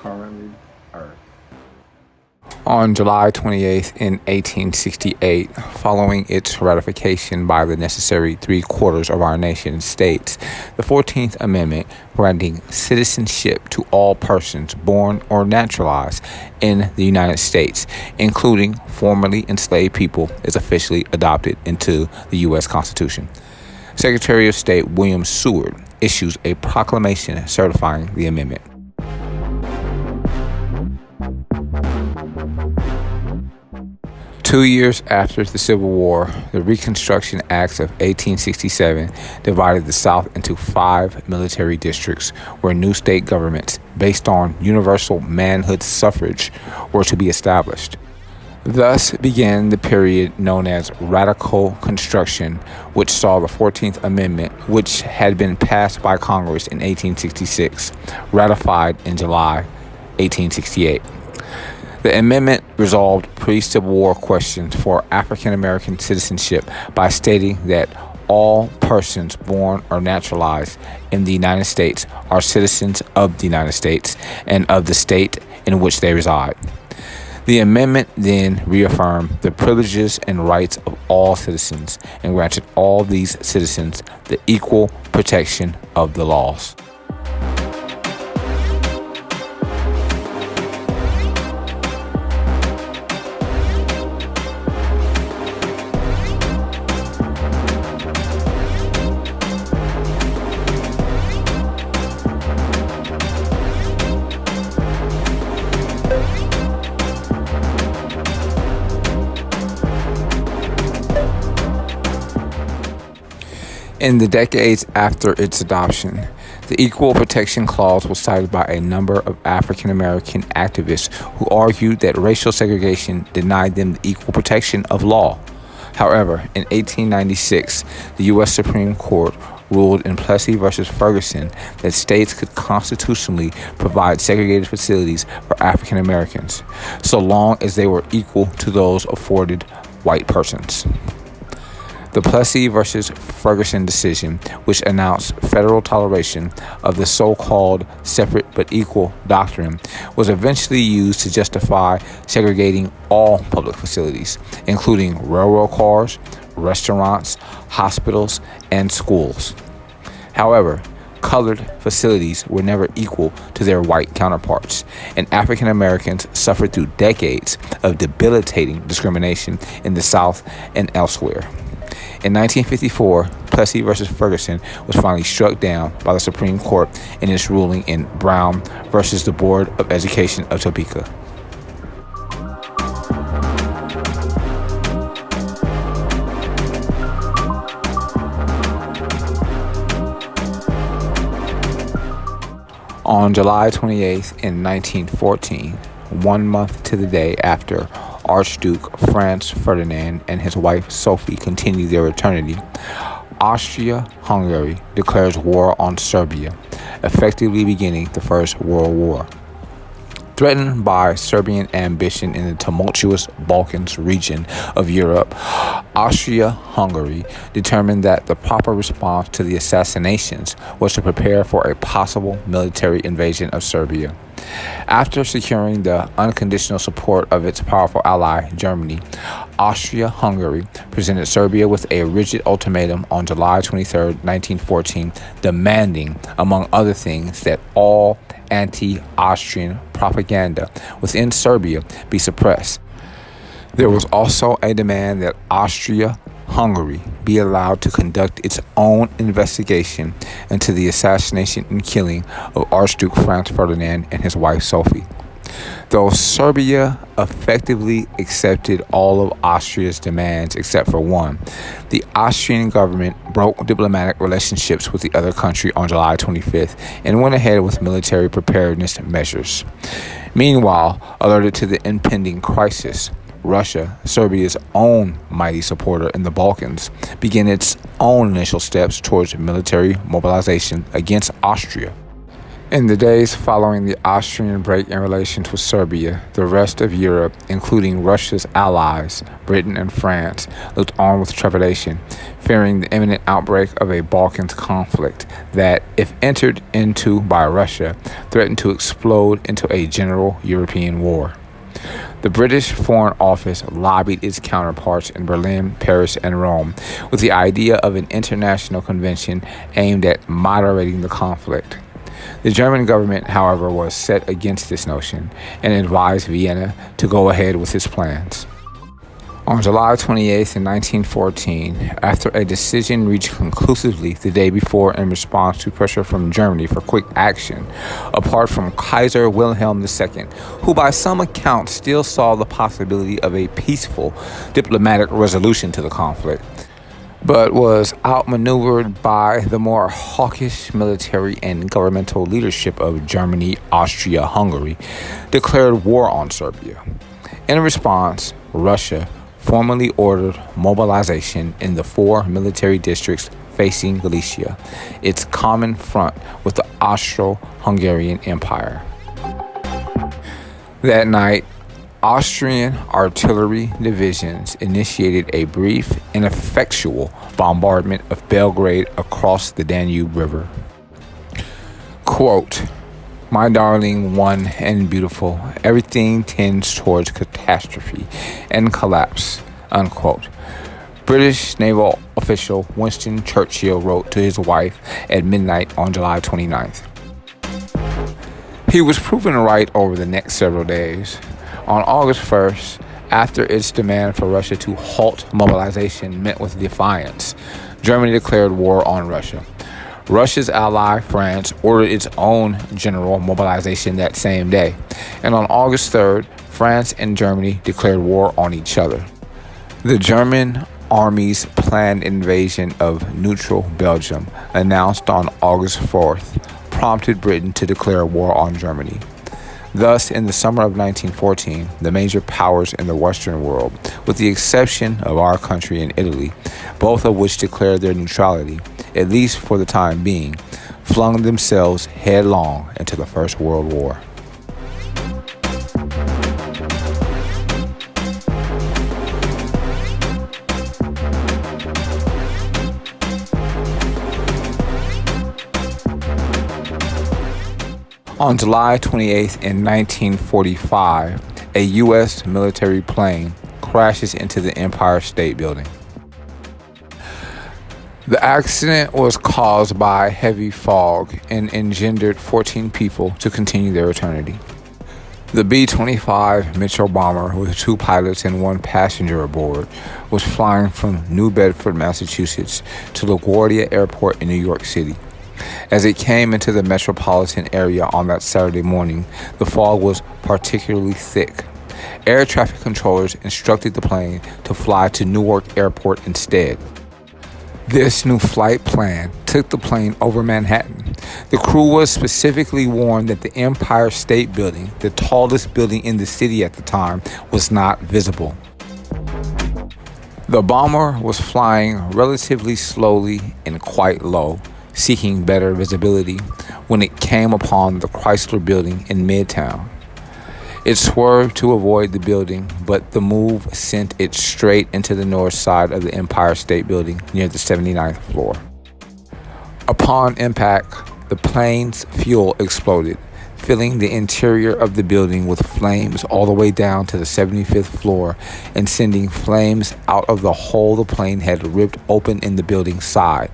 currently Earth. On July 28th in 1868, following its ratification by the necessary three-quarters of our nation's states, the 14th Amendment, granting citizenship to all persons born or naturalized in the United States, including formerly enslaved people, is officially adopted into the U.S. Constitution. Secretary of State William Seward issues a proclamation certifying the amendment. 2 years after the Civil War, the Reconstruction Acts of 1867 divided the South into 5 military districts where new state governments, based on universal manhood suffrage, were to be established. Thus began the period known as Radical Construction, which saw the 14th Amendment, which had been passed by Congress in 1866, ratified in July 1868. The amendment resolved pre-Civil War questions for African American citizenship by stating that all persons born or naturalized in the United States are citizens of the United States and of the state in which they reside. The amendment then reaffirmed the privileges and rights of all citizens and granted all these citizens the equal protection of the laws. In the decades after its adoption, the Equal Protection Clause was cited by a number of African American activists who argued that racial segregation denied them the equal protection of law. However, in 1896, the U.S. Supreme Court ruled in Plessy v. Ferguson that states could constitutionally provide segregated facilities for African Americans, so long as they were equal to those afforded white persons. The Plessy v. Ferguson decision, which announced federal toleration of the so-called separate but equal doctrine, was eventually used to justify segregating all public facilities, including railroad cars, restaurants, hospitals, and schools. However, colored facilities were never equal to their white counterparts, and African Americans suffered through decades of debilitating discrimination in the South and elsewhere. In 1954, Plessy v. Ferguson was finally struck down by the Supreme Court in its ruling in Brown v. the Board of Education of Topeka. On July 28th in 1914, 1 month to the day after Archduke Franz Ferdinand and his wife Sophie continue their eternity, Austria-Hungary declares war on Serbia, effectively beginning the First World War. Threatened by Serbian ambition in the tumultuous Balkans region of Europe, Austria-Hungary determined that the proper response to the assassinations was to prepare for a possible military invasion of Serbia. After securing the unconditional support of its powerful ally, Germany, Austria-Hungary presented Serbia with a rigid ultimatum on July 23, 1914, demanding, among other things, that all anti-Austrian propaganda within Serbia be suppressed. There was also a demand that Austria-Hungary be allowed to conduct its own investigation into the assassination and killing of Archduke Franz Ferdinand and his wife Sophie. Though Serbia effectively accepted all of Austria's demands except for one, the Austrian government broke diplomatic relationships with the other country on July 25th and went ahead with military preparedness measures. Meanwhile, alerted to the impending crisis, Russia, Serbia's own mighty supporter in the Balkans, began its own initial steps towards military mobilization against Austria. In the days following the Austrian break in relations with Serbia, the rest of Europe, including Russia's allies, Britain and France, looked on with trepidation, fearing the imminent outbreak of a Balkans conflict that, if entered into by Russia, threatened to explode into a general European war. The British Foreign Office lobbied its counterparts in Berlin, Paris, and Rome with the idea of an international convention aimed at moderating the conflict. The German government, however, was set against this notion and advised Vienna to go ahead with its plans. On July 28, 1914, after a decision reached conclusively the day before in response to pressure from Germany for quick action, apart from Kaiser Wilhelm II, who by some accounts still saw the possibility of a peaceful diplomatic resolution to the conflict, but was outmaneuvered by the more hawkish military and governmental leadership of Germany, Austria-Hungary, declared war on Serbia. In response, Russia formally ordered mobilization in the 4 military districts facing Galicia, its common front with the Austro-Hungarian Empire. That night, Austrian artillery divisions initiated a brief, ineffectual bombardment of Belgrade across the Danube River. Quote, "My darling one and beautiful, everything tends towards catastrophe and collapse," unquote. British naval official Winston Churchill wrote to his wife at midnight on July 29th. He was proven right over the next several days. On August 1st, after its demand for Russia to halt mobilization met with defiance, Germany declared war on Russia. Russia's ally, France, ordered its own general mobilization that same day. And on August 3rd, France and Germany declared war on each other. The German army's planned invasion of neutral Belgium, announced on August 4th, prompted Britain to declare war on Germany. Thus, in the summer of 1914, the major powers in the Western world, with the exception of our country and Italy, both of which declared their neutrality, at least for the time being, flung themselves headlong into the First World War. On July 28th in 1945, a U.S. military plane crashes into the Empire State Building. The accident was caused by heavy fog and engendered 14 people to continue their eternity. The B-25 Mitchell bomber, with 2 pilots and 1 passenger aboard, was flying from New Bedford, Massachusetts to LaGuardia Airport in New York City. As it came into the metropolitan area on that Saturday morning, the fog was particularly thick. Air traffic controllers instructed the plane to fly to Newark Airport instead. This new flight plan took the plane over Manhattan. The crew was specifically warned that the Empire State Building, the tallest building in the city at the time, was not visible. The bomber was flying relatively slowly and quite low, seeking better visibility, when it came upon the Chrysler Building in Midtown. It swerved to avoid the building, but the move sent it straight into the north side of the Empire State Building near the 79th floor. Upon impact, the plane's fuel exploded, filling the interior of the building with flames all the way down to the 75th floor and sending flames out of the hole the plane had ripped open in the building's side.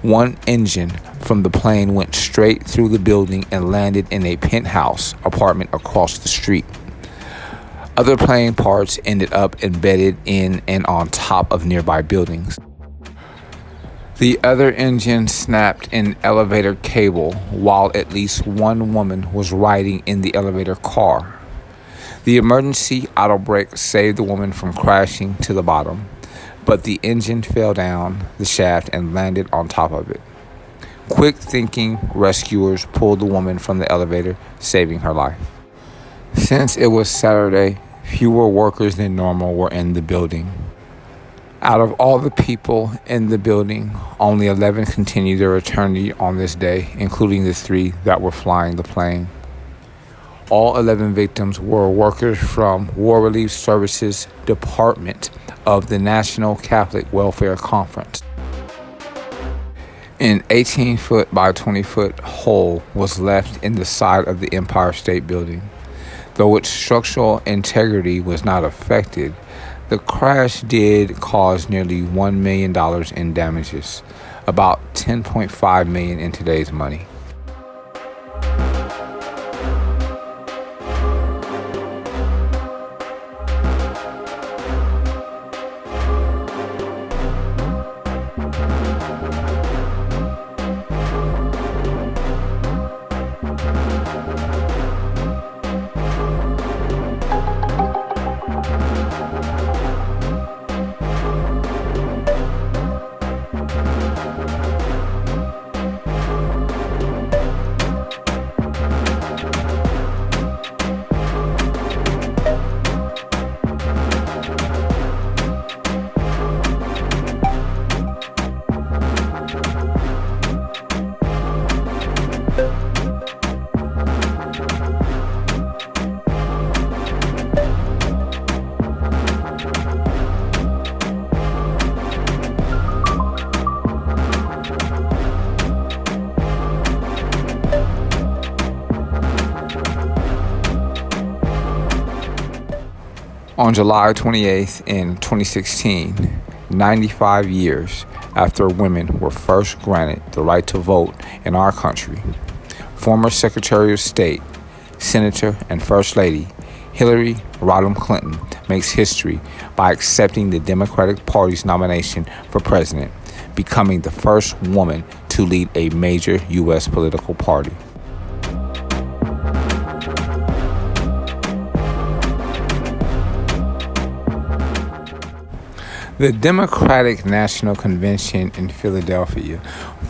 One engine from the plane went straight through the building and landed in a penthouse apartment across the street. Other plane parts ended up embedded in and on top of nearby buildings. The other engine snapped an elevator cable while at least one woman was riding in the elevator car. The emergency auto brake saved the woman from crashing to the bottom, but the engine fell down the shaft and landed on top of it. Quick-thinking rescuers pulled the woman from the elevator, saving her life. Since it was Saturday, fewer workers than normal were in the building. Out of all the people in the building, only 11 continued their eternity on this day, including the 3 that were flying the plane. All 11 victims were workers from War Relief Services Department of the National Catholic Welfare Conference. An 18-foot by 20-foot hole was left in the side of the Empire State Building. Though its structural integrity was not affected, the crash did cause nearly $1 million in damages, about $10.5 million in today's money. On July 28th in 2016, 95 years after women were first granted the right to vote in our country, former Secretary of State, Senator, and First Lady Hillary Rodham Clinton makes history by accepting the Democratic Party's nomination for president, becoming the first woman to lead a major U.S. political party. The Democratic National Convention in Philadelphia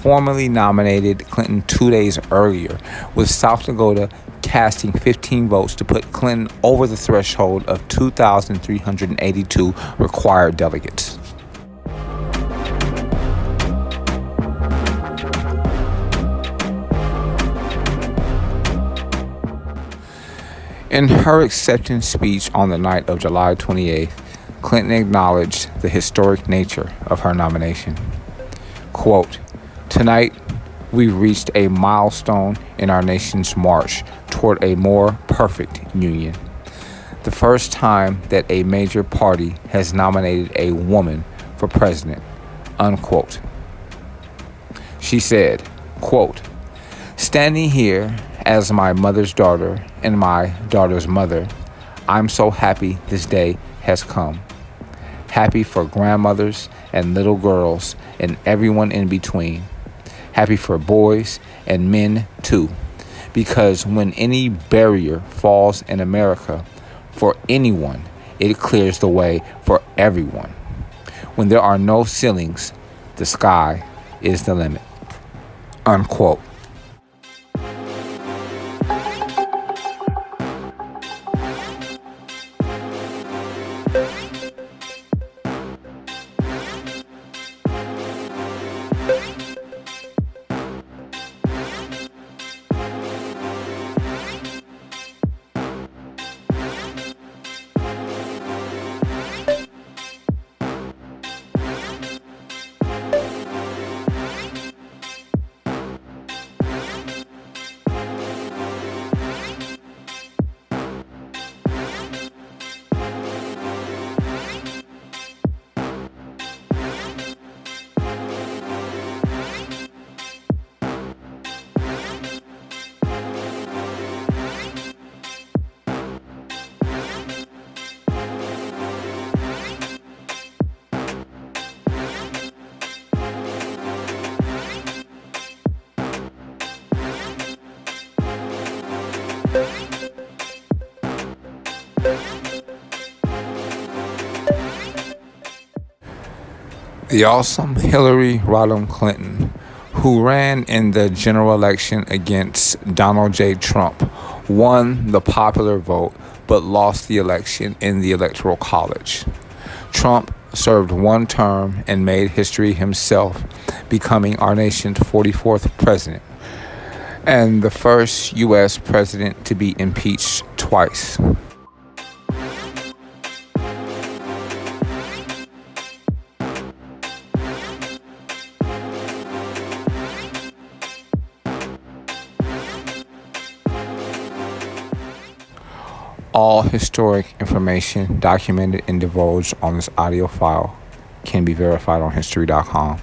formally nominated Clinton 2 days earlier, with South Dakota casting 15 votes to put Clinton over the threshold of 2,382 required delegates. In her acceptance speech on the night of July 28th, Clinton acknowledged the historic nature of her nomination. Quote, "Tonight, we've reached a milestone in our nation's march toward a more perfect union. The first time that a major party has nominated a woman for president," unquote. She said, quote, "Standing here as my mother's daughter and my daughter's mother, I'm so happy this day has come. Happy for grandmothers and little girls and everyone in between. Happy for boys and men too. Because when any barrier falls in America for anyone, it clears the way for everyone. When there are no ceilings, the sky is the limit." Unquote. The awesome Hillary Rodham Clinton, who ran in the general election against Donald J. Trump, won the popular vote but lost the election in the Electoral College. Trump served one term and made history himself, becoming our nation's 44th president and the first U.S. president to be impeached twice. All historic information documented and divulged on this audio file can be verified on History.com.